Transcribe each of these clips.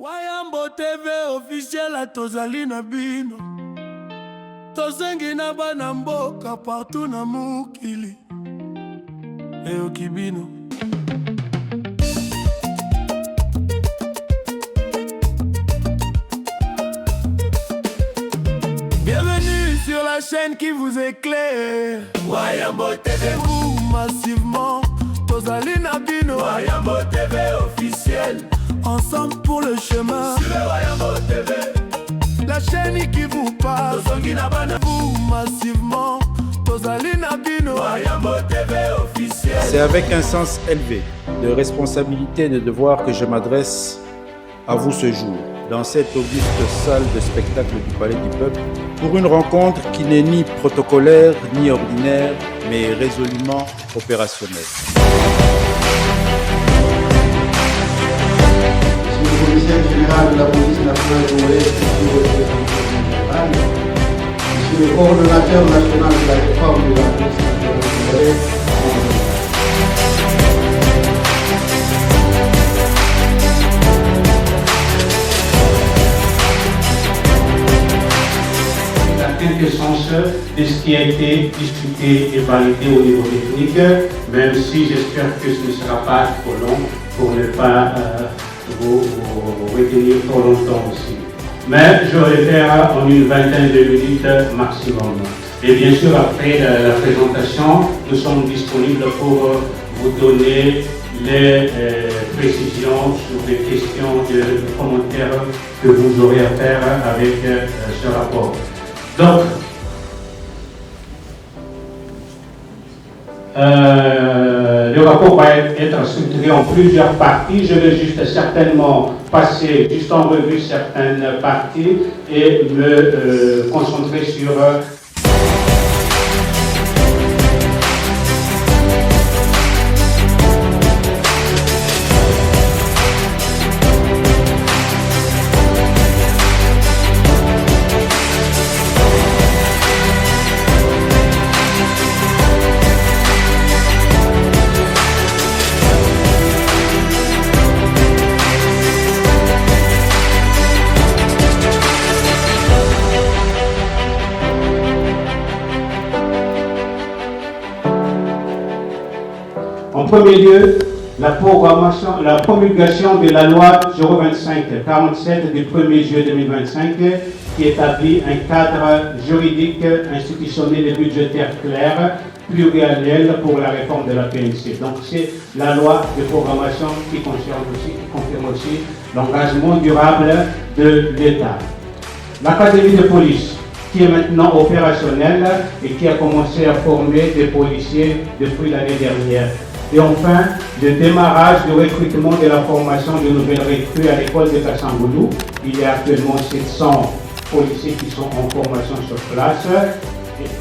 Wayambo TV officiel a tozali na bino. Tozengi na bana mboka partout na mukili. Kibino. Bienvenue sur la chaîne qui vous éclaire. Wayambo TV. Vous massivement. Tozali na bino. Wayambo TV officiel. Ensemble pour le chemin. Sur Wayambo TV. La chaîne qui vous parle. Vous massivement. Tozali na bino. Wayambo TV officiel. C'est avec un sens élevé de responsabilité et de devoir que je m'adresse à vous ce jour, dans cette auguste salle de spectacle du Palais du Peuple, pour une rencontre qui n'est ni protocolaire ni ordinaire, mais résolument opérationnelle. Monsieur le commissaire général de la police nationale congolaise, monsieur le coordonnateur national de la réforme de la police nationale congolaise, quintessence de ce qui a été discuté et validé au niveau technique, même si j'espère que ce ne sera pas trop long pour ne pas vous retenir trop longtemps aussi. Mais je vais le faire en une vingtaine de minutes maximum. Et bien sûr, après la présentation, nous sommes disponibles pour vous donner les précisions sur les questions et les commentaires que vous aurez à faire avec ce rapport. Donc, le rapport va être structuré en plusieurs parties. Je vais juste certainement passer juste en revue certaines parties et me concentrer sur en premier lieu, la promulgation de la loi 025-47 du 1er juillet 2025 qui établit un cadre juridique, institutionnel et budgétaire clair, pluriannuel pour la réforme de la PNC. Donc c'est la loi de programmation qui confirme aussi l'engagement durable de l'État. L'Académie de police, qui est maintenant opérationnelle et qui a commencé à former des policiers depuis l'année dernière. Et enfin, le démarrage du recrutement de la formation de nouvelles recrues à l'école de Kassangoulou. Il y a actuellement 700 policiers qui sont en formation sur place,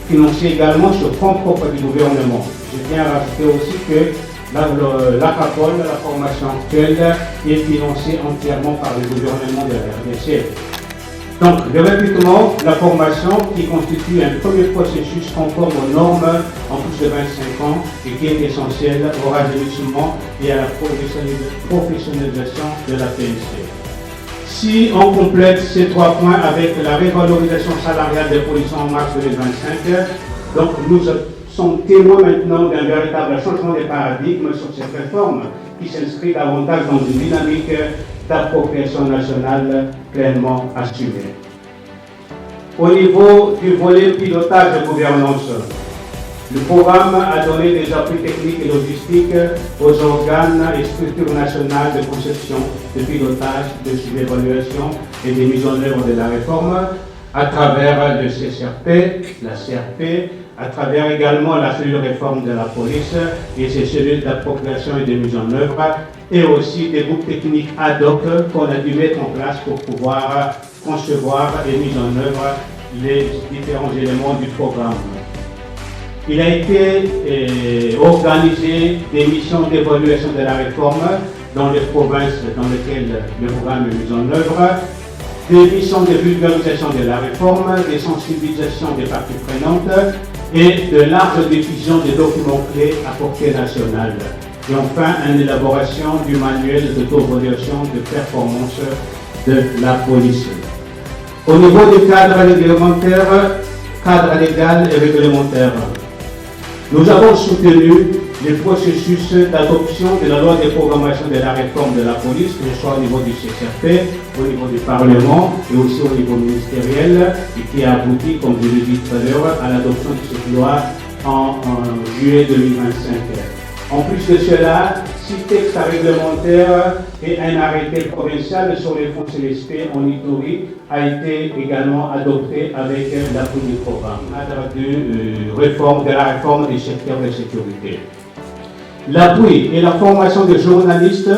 financés également sur fonds propres du gouvernement. Je tiens à rajouter aussi que l'ACAPOL, la formation actuelle, est financée entièrement par le gouvernement de la RDC. Donc, le recrutement, la formation qui constitue un premier processus conforme aux normes en plus de 25 ans et qui est essentiel au rajeunissement et à la professionnalisation de la PNC. Si on complète ces trois points avec la révalorisation salariale des policiers en mars 2025, donc nous sommes témoins maintenant d'un véritable changement de paradigme sur cette réforme qui s'inscrit davantage dans une dynamique d'appropriation nationale pleinement assumée. Au niveau du volet pilotage de gouvernance, le programme a donné des appuis techniques et logistiques aux organes et structures nationales de conception, de pilotage, de surévaluation et de mise en œuvre de la réforme à travers le CCRP, la CRP, à travers également la cellule réforme de la police et ses cellules d'appropriation et de mise en œuvre, et aussi des groupes techniques ad hoc qu'on a dû mettre en place pour pouvoir concevoir et mettre en œuvre les différents éléments du programme. Il a été organisé des missions d'évaluation de la réforme dans les provinces dans lesquelles le programme est mis en œuvre, des missions de vulgarisation de la réforme, des sensibilisations des parties prenantes et de larges diffusions des documents clés à portée nationale. Et enfin, une élaboration du manuel d'auto-évaluation de performance de la police. Au niveau du cadre réglementaire, cadre légal et réglementaire, nous avons soutenu le processus d'adoption de la loi de programmation de la réforme de la police, que ce soit au niveau du CCRP, au niveau du Parlement et aussi au niveau ministériel, et qui a abouti, comme je l'ai dit tout à l'heure, à l'adoption de cette loi en juillet 2025. En plus de cela, 6 textes réglementaires et un arrêté provincial sur les fonds CLSP en Ituri a été également adopté avec l'appui du programme de la réforme des secteurs de sécurité. L'appui et la formation des journalistes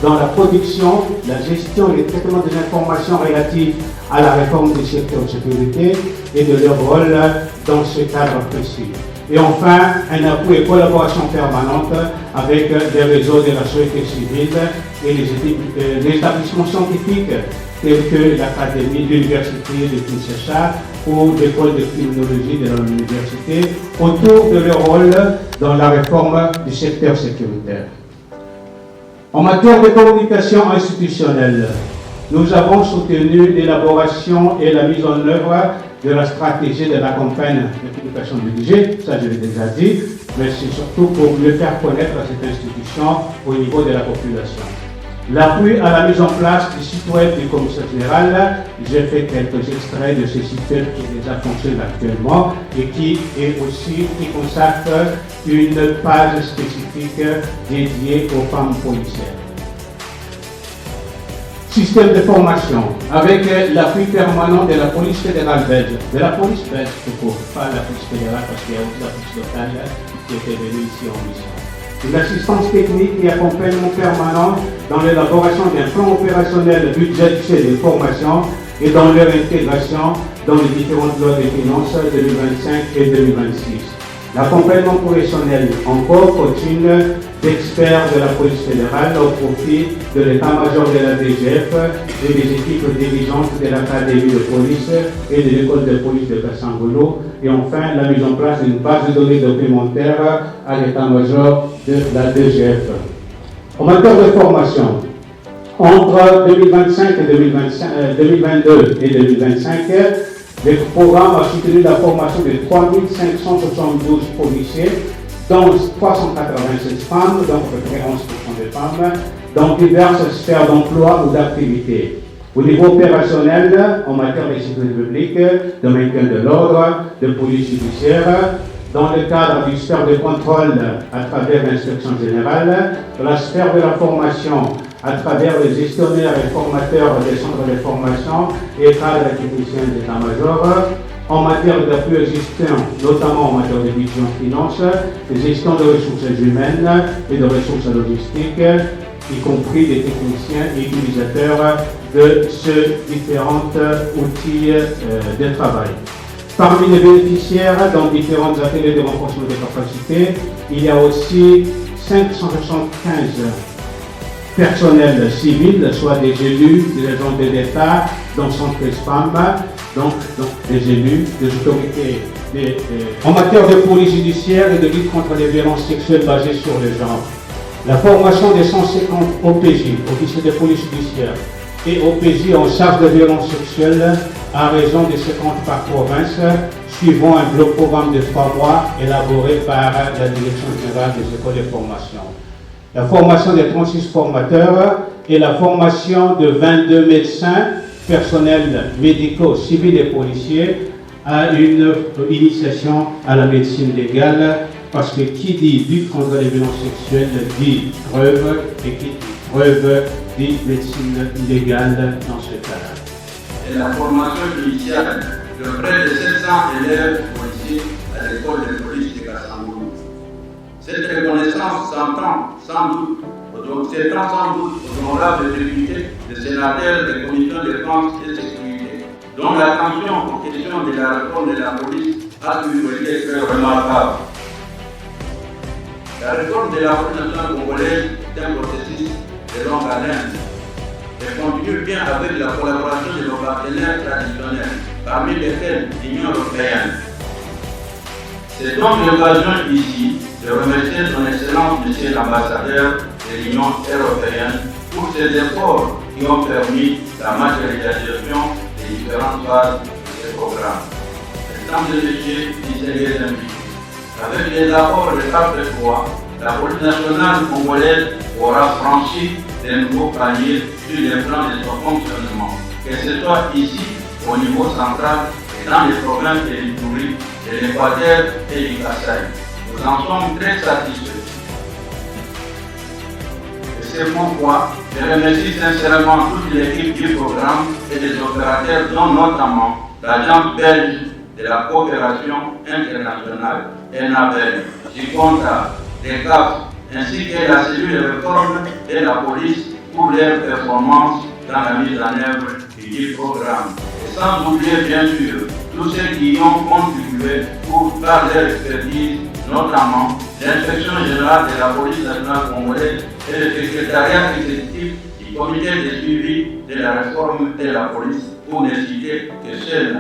dans la production, la gestion et le traitement des informations relatives à la réforme des secteurs de sécurité et de leur rôle dans ce cadre précis. Et enfin, un appui et collaboration permanente avec les réseaux de la société civile et les établissements scientifiques tels que l'Académie de l'Université de Kinshasa ou l'École de criminologie de l'université autour de leur rôle dans la réforme du secteur sécuritaire. En matière de communication institutionnelle, nous avons soutenu l'élaboration et la mise en œuvre de la stratégie de la campagne de publication du budget, ça je l'ai déjà dit, mais c'est surtout pour mieux faire connaître cette institution au niveau de la population. L'appui à la mise en place du site web du commissaire général, j'ai fait quelques extraits de ce site web qui déjà fonctionne actuellement et qui consacre une page spécifique dédiée aux femmes policières. Système de formation, avec l'appui permanent de la police fédérale belge, de la police belge tout court, pas la police fédérale parce qu'il y a aussi la police locale qui était venue ici en mission. L'assistance technique et accompagnement permanent dans l'élaboration d'un plan opérationnel budgétaire de formation et dans leur intégration dans les différentes lois de finances 2025 et 2026. L'accompagnement professionnel encore continue d'experts de la police fédérale au profit de l'état-major de la DGF et des équipes dirigeantes de l'académie de police et de l'école de police de Kassangolo. Et enfin, la mise en place d'une base de données documentaire à l'état-major de la DGF. En matière de formation, entre 2025 et 2022 et 2025, le programme a soutenu la formation de 3572 policiers, dont 396 femmes, donc à peu près 11% des femmes, dans diverses sphères d'emploi ou d'activité. Au niveau opérationnel, en matière de sécurité publique, de maintien de l'ordre, de police judiciaire, dans le cadre du sphère de contrôle à travers l'inspection générale, de la sphère de la formation à travers les gestionnaires et formateurs des centres de formation et cadres techniciens d'état-major, en matière d'appui à gestion, notamment en matière de budget en finance, de gestion de ressources humaines et de ressources logistiques, y compris des techniciens et utilisateurs de ces différents outils de travail. Parmi les bénéficiaires dans différents ateliers de renforcement des capacités, il y a aussi 575 personnels civils, soit des élus, des agents de l'État, dont 113 femmes, donc des élus, des autorités. En matière de police judiciaire et de lutte contre les violences sexuelles basées sur le genre, la formation des 150 OPJ, officiers de police judiciaire, et OPJ en charge de violences sexuelles à raison de 50 par province, suivant un bloc programme de 3 mois élaboré par la Direction générale des écoles de formation. La formation des 36 formateurs et la formation de 22 médecins, personnels médicaux, civils et policiers à une initiation à la médecine légale, parce que qui dit lutte contre les violences sexuelles dit preuve, et qui dit preuve dit médecine légale dans ce cas-là. Et la formation initiale de près de 700 élèves policiers à l'école de police de Kassangolo. Cette reconnaissance s'entend sans doute aux honorables députés, des sénateurs, des commissions de défense et de sécurité, dont l'attention aux questions de la réforme de la police a toujours été très remarquable. La réforme de la police nationale congolaise est un processus de longue haleine et continue bien avec la collaboration de nos partenaires traditionnels, parmi lesquels l'Union européenne. C'est donc l'occasion ici de remercier son Excellence Monsieur l'ambassadeur de l'Union européenne pour ses efforts qui ont permis la matérialisation des différentes phases de ce programme. Mesdames et messieurs, distingués invités, avec les apports de l'acte 3, la police nationale congolaise aura franchi des nouveaux paliers sur les plans de son fonctionnement, que ce soit ici, au niveau central, et dans les provinces de l'Ituri, de l'Équateur et du Kasaï. Nous en sommes très satisfaits. C'est pourquoi je remercie sincèrement toute l'équipe du programme et des opérateurs, dont notamment l'agence belge de la coopération internationale, ENABEL, Giconta, les CAF, ainsi que la cellule de réforme de la police pour leur performance dans la mise en œuvre du programme. Et sans oublier bien sûr tous ceux qui y ont contribué par leur expertise, notamment l'inspection générale de la police nationale congolaise et le secrétariat exécutif du comité de suivi de la réforme de la police, pour ne citer que ceux-là.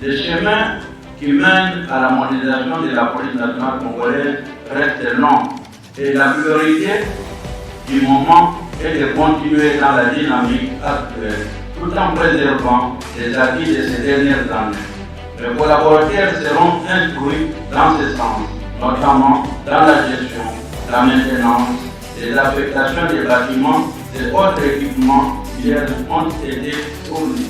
Le chemin qui mène à la modernisation de la police nationale congolaise reste long et la priorité du moment est de continuer dans la dynamique actuelle tout en préservant les acquis de ces dernières années. Les collaborateurs seront instruits dans ce sens, notamment dans la gestion, la maintenance, les affectations des bâtiments et autres équipements qui leur ont été fournis.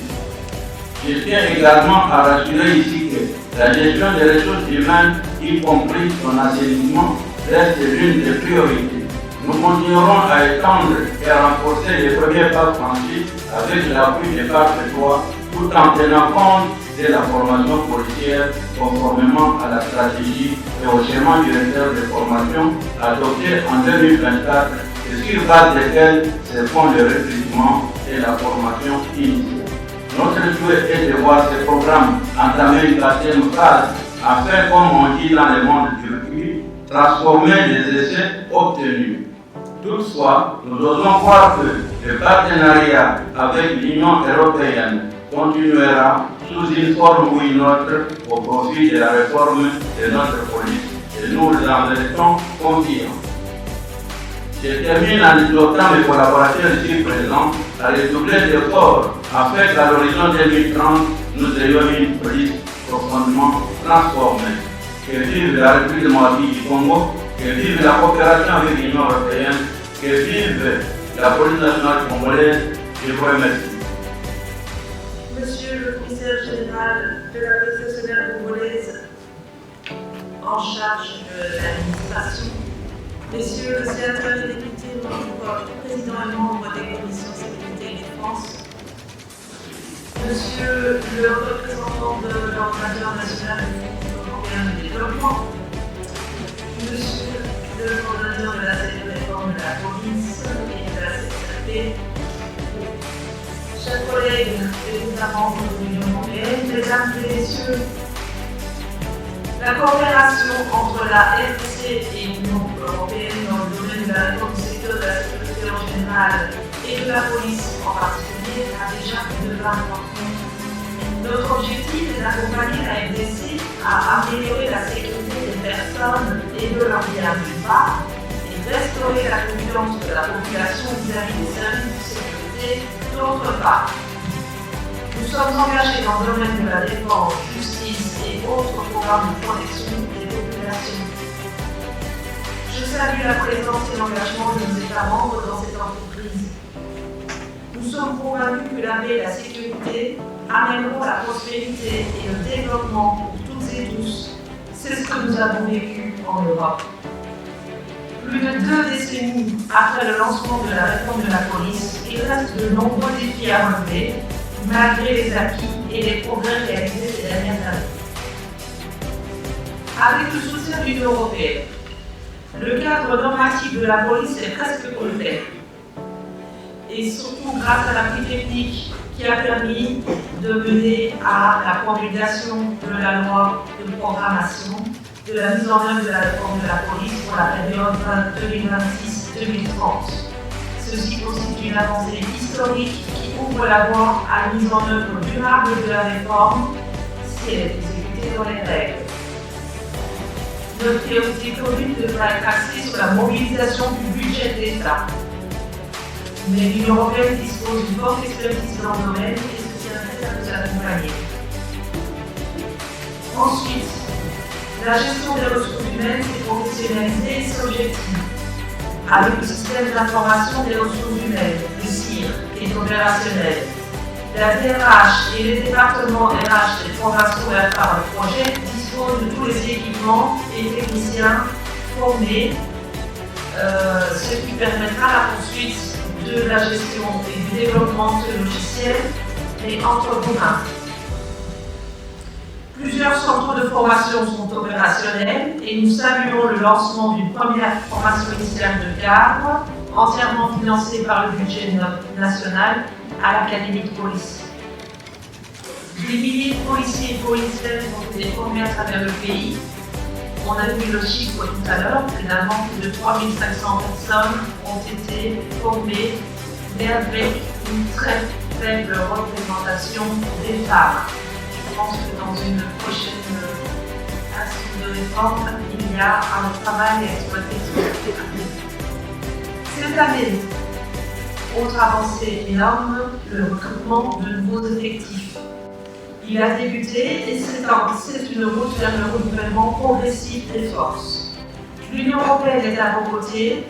Je tiens également à rassurer ici que la gestion des ressources humaines, y compris son assainissement, reste l'une des priorités. Nous continuerons à étendre et à renforcer les premiers pas franchis avec l'appui des parties 3, tout en tenant compte de la formation policière conformément à la stratégie et au schéma directeur de formation adopté en 2024 et sur base desquels se font le recrutement et la formation initiale. Notre souhait est de voir ce programme entamer une quatrième phase afin, comme on dit dans le monde du recul, transformer les essais obtenus. Toutefois, nous osons croire que le partenariat avec l'Union européenne continuera sous une forme ou une autre au profit de la réforme de notre police et nous en restons confiants. Je termine en exhortant mes collaborateurs ici présents à redoubler d'efforts afin qu'à l'horizon 2030, nous ayons une police profondément transformée. Que vive la République démocratique du Congo, que vive la coopération avec l'Union européenne, que vive la police nationale congolaise. Je vous remercie. Monsieur le commissaire général de la police nationale congolaise en charge de l'administration, messieurs les sénateurs et députés, membres, présidents et membres des commissions sécurité et défense, monsieur le représentant de l'ordinateur national du Fonds européen de développement, monsieur le coordonnateur de la cellule de réforme de la police et de la sécurité, chers collègues et États membres de l'Union européenne, mesdames et messieurs, la coopération entre la RDC et l'Union européenne dans le domaine de la réforme du secteur de la sécurité en général et de la police en particulier a déjà plus de 20 ans. Notre objectif est d'accompagner la RDC à améliorer la sécurité des personnes et de leurs biens d'une part, et restaurer la confiance de la population vis-à-vis des services de sécurité d'autre part. Nous sommes engagés dans le domaine de la défense, justice et autres programmes de protection des populations. Je salue la présence et l'engagement de nos États membres dans cette entreprise. Nous sommes convaincus que la paix et la sécurité amèneront la prospérité et le développement pour toutes et tous. C'est ce que nous avons vécu en Europe. Plus de 2 décennies après le lancement de la réforme de la police, il reste de nombreux défis à relever, malgré les acquis et les progrès réalisés ces dernières années. Avec le soutien de l'Union européenne, le cadre normatif de la police est presque complet. Et surtout grâce à l'appui technique qui a permis de mener à la promulgation de la loi de programmation de la mise en œuvre de la réforme de la police pour la période 2026-2030. Ceci constitue une avancée historique qui ouvre la voie à la mise en œuvre durable de la réforme si elle est exécutée dans les règles. Notre priorité commune devra être axée sur la mobilisation du budget de l'État. Mais l'Union européenne dispose d'une forte expertise dans le domaine et se tient prête à nous accompagner. Ensuite, la gestion des ressources humaines est professionnalisée et s'objective. Avec le système d'information des ressources humaines, le CIR, qui est opérationnel. La DRH et les départements RH des programmes scolaires par le projet disposent de tous les équipements et techniciens formés, ce qui permettra la poursuite de la gestion et du développement de ce logiciel et entre communs. Plusieurs centres de formation sont opérationnels et nous saluons le lancement d'une première formation initiale de cadre entièrement financée par le budget national à l'Académie de police. Des milliers de policiers et policières ont été formés à travers le pays. On a vu le chiffre tout à l'heure, finalement plus de 3500 personnes ont été formées, mais avec une très faible représentation des femmes. Je pense que dans une prochaine action de réforme, il y a un travail à exploiter sur cette année. Cette année, autre avancée énorme, le recrutement de nouveaux effectifs. Il a débuté et c'est une route vers le renouvellement progressif des forces. L'Union européenne est à vos côtés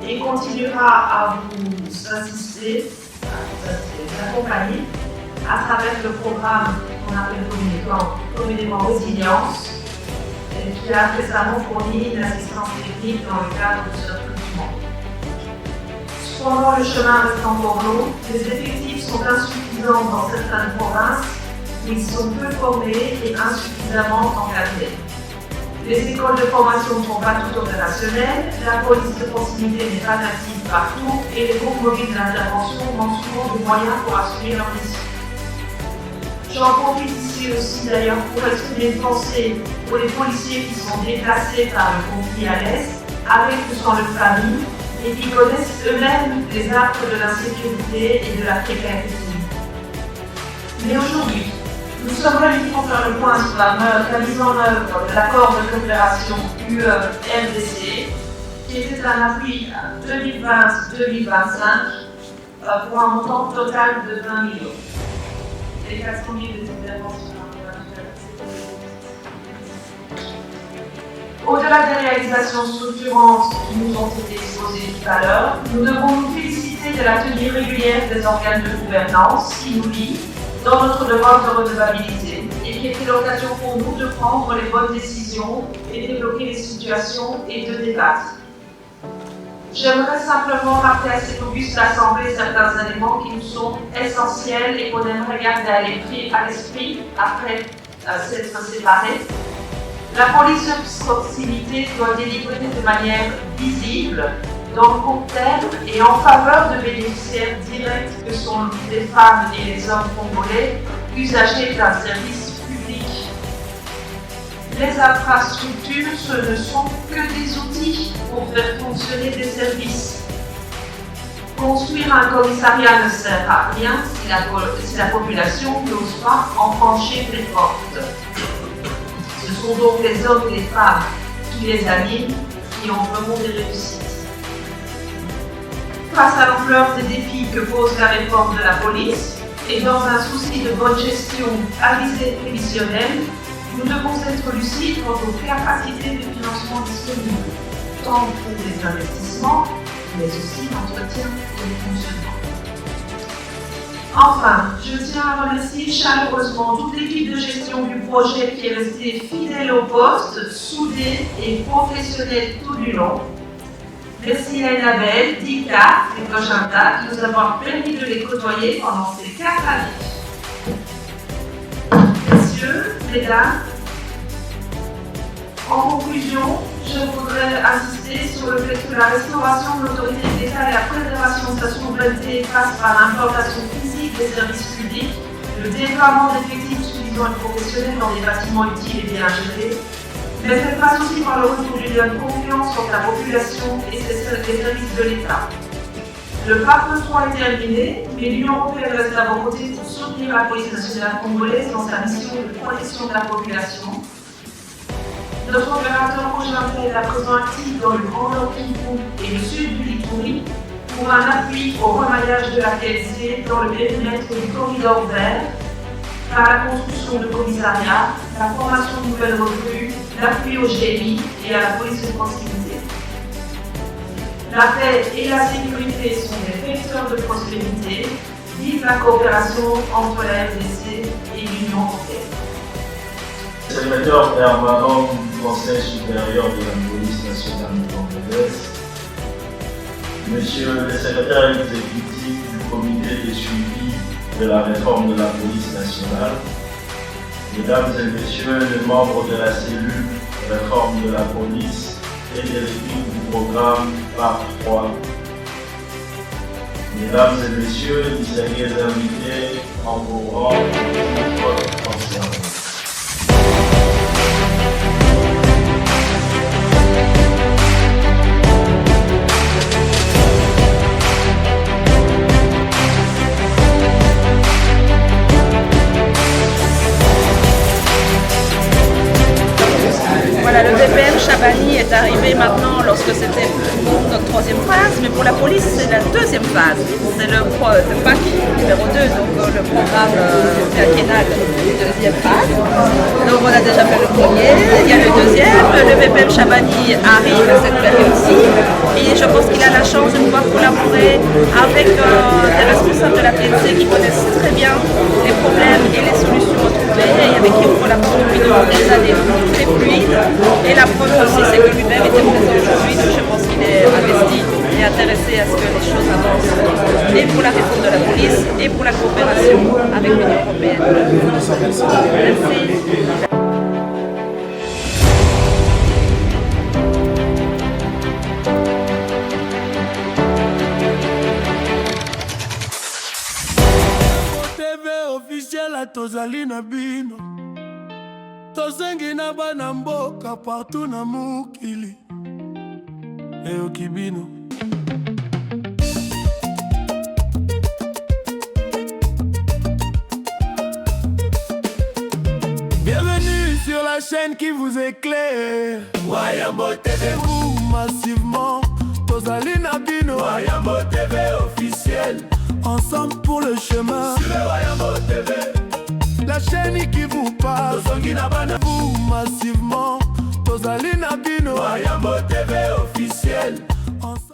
et continuera à vous assister, vous accompagner à travers le programme qu'on appelle communément Résilience, et qui a récemment fourni une assistance technique dans le cadre de ce recrutement. Cependant, le chemin reste encore long, les effectifs sont insuffisants dans certaines provinces, ils sont peu formés et insuffisamment encadrés. Les écoles de formation ne sont pas toutes opérationnelles, la police de proximité n'est pas active partout et les groupes mobiles d'intervention manquent souvent de moyens pour assumer leur mission. J'en profite ici aussi d'ailleurs pour exprimer une pensée pour les policiers qui sont déplacés par le conflit à l'Est, avec ou sans leur famille, et qui connaissent eux-mêmes les affres de l'insécurité et de la précarité. Mais aujourd'hui, nous sommes réunis pour faire le point sur la mise en œuvre de l'accord de coopération UE-RDC, qui était un appui 2020-2025 pour un montant total de 20 millions. Les 400 000 des interventions. Au-delà des réalisations structurantes qui nous ont été exposées tout à l'heure, nous devons nous féliciter de la tenue régulière des organes de gouvernance qui nous lient dans notre devoir de redevabilité et qui était l'occasion pour nous de prendre les bonnes décisions et débloquer les situations et de débattre. J'aimerais simplement rappeler à cette auguste assemblée certains éléments qui nous sont essentiels et qu'on aimerait garder à l'esprit après s'être séparés. La police de proximité doit délivrer de manière visible, dans le court terme et en faveur de bénéficiaires directs que sont les femmes et les hommes congolais, usagers d'un service public. Les infrastructures, ce ne sont que des outils pour faire fonctionner des services. Construire un commissariat ne sert à rien si la population n'ose pas en franchir les portes. Ce sont donc les hommes et les femmes qui les animent, qui en feront des réussites. Face à l'ampleur des défis que pose la réforme de la police, et dans un souci de bonne gestion à visée prévisionnelle, nous devons être lucides quant aux capacités de financement disponibles, tant pour les investissements, mais aussi l'entretien et le fonctionnement. Enfin, je tiens à remercier chaleureusement toute l'équipe de gestion du projet qui est restée fidèle au poste, soudée et professionnelle tout du long. Merci à Annabelle, Dika et Kojanta de nous avoir permis de les côtoyer pendant ces 4 années. Messieurs, mesdames, en conclusion, je voudrais insister sur le fait que la restauration de l'autorité de l'État et la préservation de sa souveraineté passe par l'implantation physique des services publics, le déploiement d'effectifs suffisants et professionnels dans des bâtiments utiles et bien gérés, mais elle passe aussi par le retour d'une lien de confiance entre la population et les services de l'État. Le PAPE 3 est terminé, mais l'Union européenne reste à vos côtés pour soutenir la police nationale congolaise dans sa mission de protection de la population. Notre opérateur conjoint est à présent actif dans le Grand Nord Kivu et le sud du Ituri pour un appui au remaillage de la PLC dans le périmètre du corridor vert, par la construction de commissariats, la formation de nouvelles recrues, l'appui au GMI et à la police de proximité. La paix et la sécurité sont des vecteurs de prospérité. Vive la coopération entre la RDC et l'Union européenne. Secrétaire permanent du Conseil supérieur de la police nationale du Congolais, Monsieur le secrétaire exécutif du comité de suivi de la réforme de la police nationale, Mesdames et Messieurs les membres de la cellule réforme de la police et de l'équipe du programme PAP 3, Mesdames et Messieurs, distingués invités en vos rangs, votre conscience. Voilà, le VPM Chabani est arrivé maintenant lorsque c'était notre troisième phase, mais pour la police c'est la deuxième phase. C'est le PAC numéro 2, donc le programme quinquennal deuxième phase. Donc on a déjà fait le premier, il y a le deuxième, le VPM Chabani arrive à cette période-ci et je pense qu'il a la chance de pouvoir collaborer avec des responsables de la PNC qui connaissent très bien les problèmes et les solutions à trouver et avec qui on collabore depuis des années très fluides. Et la preuve aussi, c'est que lui-même était présent aujourd'hui, donc je pense qu'il est investi et intéressé à ce que les choses avancent, et pour la réforme de la police, et pour la coopération avec l'Union européenne. Merci. Tozali na bino tozengi na bana mboka partout na mukili eyoki bino. Bienvenue sur la chaîne qui vous éclaire. Wayambo TV vous massivement tozali na bino. Wayambo TV officiel, ensemble pour le chemin. Suivez Wayambo TV, la chaîne qui vous parle. Vous massivement tozali na bino. Wayambo TV officiel.